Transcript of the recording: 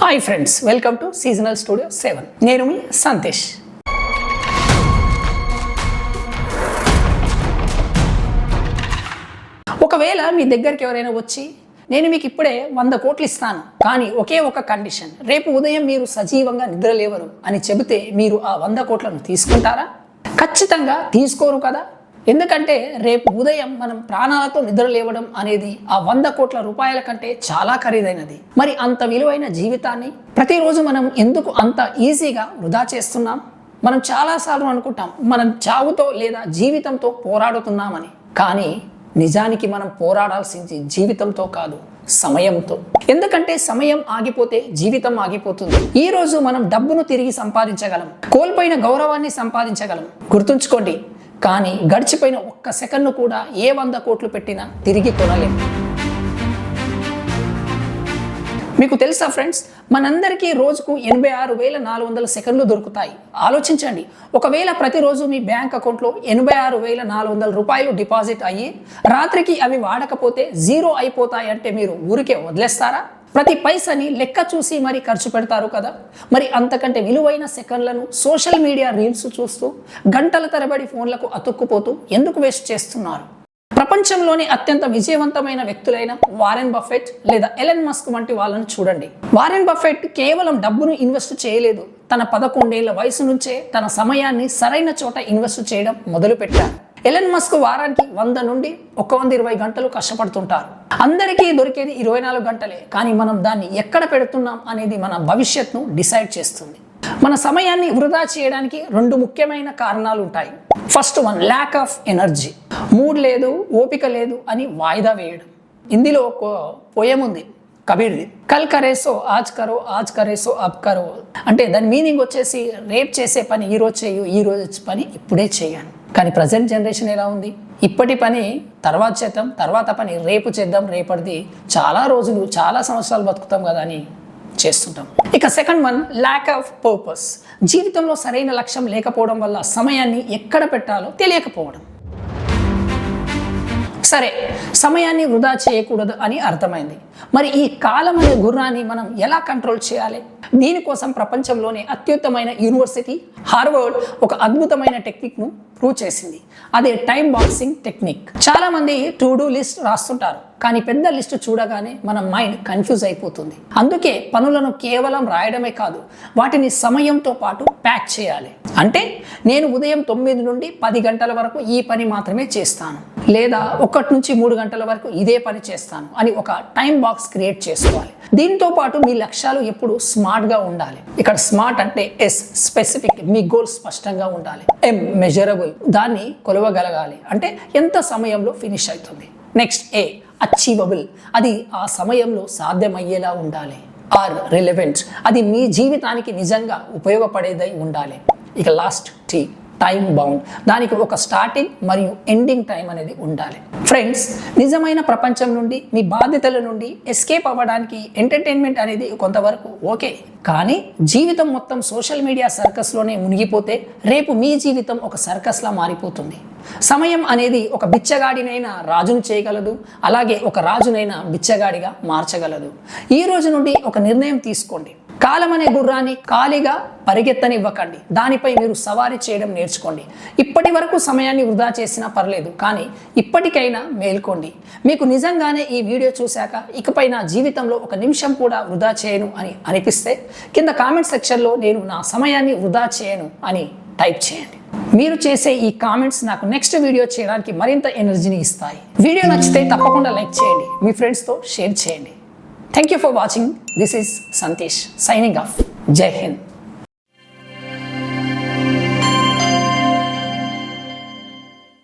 Hi friends, welcome to seasonal studio 7. నేను మీ సంతేష్. ఒకవేళ మీ దగ్గరికి ఎవరైనా వచ్చి నేను మీకు ఇప్పుడే 100 కోట్లు ఇస్తాను, కానీ ఒకే ఒక కండిషన్, రేపు ఉదయం మీరు సజీవంగా నిద్రలేవరు అని చెబితే మీరు ఆ 100 కోట్లను తీసుకుంటారా? ఖచ్చితంగా తీసుకోరు కదా. ఎందుకంటే రేపు ఉదయం మనం ప్రాణాలతో నిద్ర లేవడం అనేది ఆ 100 కోట్ల రూపాయల కంటే చాలా ఖరీదైనది. మరి అంత విలువైన జీవితాన్ని ప్రతిరోజు మనం ఎందుకు అంత ఈజీగా వృధా చేస్తున్నాం? మనం చాలాసార్లు అనుకుంటాం మనం చావుతో లేదా జీవితంతో పోరాడుతున్నామని. కానీ నిజానికి మనం పోరాడాల్సింది జీవితంతో కాదు, సమయంతో. ఎందుకంటే సమయం ఆగిపోతే జీవితం ఆగిపోతుంది. ఈ రోజు మనం డబ్బును తిరిగి సంపాదించగలం, కోల్పోయిన గౌరవాన్ని సంపాదించగలం, గుర్తుంచుకోండి. కానీ గడిచిపోయిన ఒక్క సెకండ్ను కూడా ఏ 100 కోట్లు పెట్టినా తిరిగి కొనలేం. మీకు తెలుసా ఫ్రెండ్స్, మనందరికీ రోజుకు 86,400 సెకండ్లు దొరుకుతాయి. ఆలోచించండి, ఒకవేళ ప్రతిరోజు మీ బ్యాంక్ అకౌంట్లో 86,400 రూపాయలు డిపాజిట్ అయ్యి రాత్రికి అవి వాడకపోతే జీరో అయిపోతాయి అంటే మీరు ఊరికే వదిలేస్తారా? ప్రతి పైసని లెక్క చూసి మరి ఖర్చు పెడతారు కదా. మరి అంతకంటే విలువైన సెకండ్లను సోషల్ మీడియా రీల్స్ చూస్తూ గంటల తరబడి ఫోన్లకు అతుక్కుపోతూ ఎందుకు వేస్ట్ చేస్తున్నారు? ప్రపంచంలోని అత్యంత విజయవంతమైన వ్యక్తులైన వారెన్ బఫెట్ లేదా ఎలన్ మస్క్ వంటి వాళ్ళను చూడండి. వారెన్ బఫెట్ కేవలం డబ్బును ఇన్వెస్ట్ చేయలేదు, తన 11 ఏళ్ల వయసు నుంచే తన సమయాన్ని సరైన చోట ఇన్వెస్ట్ చేయడం మొదలుపెట్టారు. ఎలన్ మస్క్ వారానికి 100 నుండి 120 గంటలు కష్టపడుతుంటారు. అందరికీ దొరికేది 24 గంటలే, కానీ మనం దాన్ని ఎక్కడ పెడుతున్నాం అనేది మన భవిష్యత్తును డిసైడ్ చేస్తుంది. మన సమయాన్ని వృధా చేయడానికి 2 ముఖ్యమైన కారణాలు ఉంటాయి. First one, lack of energy. Mood లేదు, ఓపిక లేదు అని వాయిదా వేయడం. ఇందులో ఒక పోయం ఉంది కబీర్ది, కల్ కరేసో ఆజ్ కరో, ఆజ్ కరేసో అబ్ కరో. అంటే దాని మీనింగ్ వచ్చేసి, రేపు చేసే పని ఈరోజు చేయు, ఈ రోజు పని ఇప్పుడే చేయను. కానీ ప్రజెంట్ జనరేషన్ ఎలా ఉంది? ఇప్పటి పని తర్వాత చేద్దాం, తర్వాత పని రేపు చేద్దాం, రేపటిది చాలా రోజులు చాలా సంవత్సరాలు బతుకుతాం కదా అని చేస్తుంటాం. ఇక second one, lack of purpose. జీవితంలో సరైన లక్ష్యం లేకపోవడం వల్ల సమయాన్ని ఎక్కడ పెట్టాలో తెలియకపోవడం. సరే, సమయాన్ని వృధా చేయకూడదు అని అర్థమైంది. మరి ఈ కాలం అనే గుర్రాన్ని మనం ఎలా కంట్రోల్ చేయాలి? దీనికోసం ప్రపంచంలోనే అత్యుత్తమైన యూనివర్సిటీ హార్వర్డ్ ఒక అద్భుతమైన టెక్నిక్ను ప్రూవ్ చేసింది. అదే టైం బాక్సింగ్ టెక్నిక్. చాలా మంది టు డూ లిస్ట్ రాస్తుంటారు, కానీ పెద్ద లిస్టు చూడగానే మన మైండ్ కన్ఫ్యూజ్ అయిపోతుంది. అందుకే పనులను కేవలం రాయడమే కాదు, వాటిని సమయంతో పాటు ప్యాక్ చేయాలి. అంటే నేను ఉదయం 9 నుండి 10 గంటల వరకు ఈ పని మాత్రమే చేస్తాను, లేదా 1 నుంచి 3 గంటల వరకు ఇదే పని చేస్తాను అని ఒక టైం బాక్స్ క్రియేట్ చేసుకోవాలి. దీంతో పాటు మీ లక్ష్యాలు ఎప్పుడు స్మార్ట్గా ఉండాలి. ఇక్కడ స్మార్ట్ అంటే ఎస్, స్పెసిఫిక్, మీ గోల్ స్పష్టంగా ఉండాలి. ఎం, మెజరబుల్, దాన్ని కొలవగలగాలి, అంటే ఎంత సమయంలో ఫినిష్ అవుతుంది. నెక్స్ట్ ఏ, అచీవబుల్, అది ఆ సమయంలో సాధ్యమయ్యేలా ఉండాలి. ఆర్, రిలెవెంట్, అది మీ జీవితానికి నిజంగా ఉపయోగపడేదై ఉండాలి. ఇక లాస్ట్ టీ, టైం బౌండ్, దానికి ఒక స్టార్టింగ్ మరియు ఎండింగ్ టైం అనేది ఉండాలి. ఫ్రెండ్స్, నిజమైన ప్రపంచం నుండి, మీ బాధ్యతల నుండి ఎస్కేప్ అవ్వడానికి ఎంటర్టైన్మెంట్ అనేది కొంతవరకు ఓకే, కానీ జీవితం మొత్తం సోషల్ మీడియా సర్కస్లోనే మునిగిపోతే రేపు మీ జీవితం ఒక సర్కస్లా మారిపోతుంది. సమయం అనేది ఒక బిచ్చగాడినైనా రాజును చేయగలదు, అలాగే ఒక రాజునైనా బిచ్చగాడిగా మార్చగలదు. ఈ రోజు నుండి ఒక నిర్ణయం తీసుకోండి. కాలం అనే గుర్రాన్ని ఖాళీగా పరిగెత్తనివ్వకండి, దానిపై మీరు సవారీ చేయడం నేర్చుకోండి. ఇప్పటి వరకు సమయాన్ని వృధా చేసినా పర్లేదు, కానీ ఇప్పటికైనా మేల్కోండి. మీకు నిజంగానే ఈ వీడియో చూశాక ఇకపై నా జీవితంలో 1 నిమిషం కూడా వృధా చేయను అని అనిపిస్తే కింద కామెంట్ సెక్షన్లో నేను నా సమయాన్ని వృధా చేయను అని టైప్ చేయండి. మీరు చేసే ఈ కామెంట్స్ నాకు నెక్స్ట్ వీడియో చేయడానికి మరింత ఎనర్జీని ఇస్తాయి. వీడియో నచ్చితే తప్పకుండా లైక్ చేయండి, మీ ఫ్రెండ్స్తో షేర్ చేయండి. Thank you for watching. This is Santesh signing off. Jai Hind.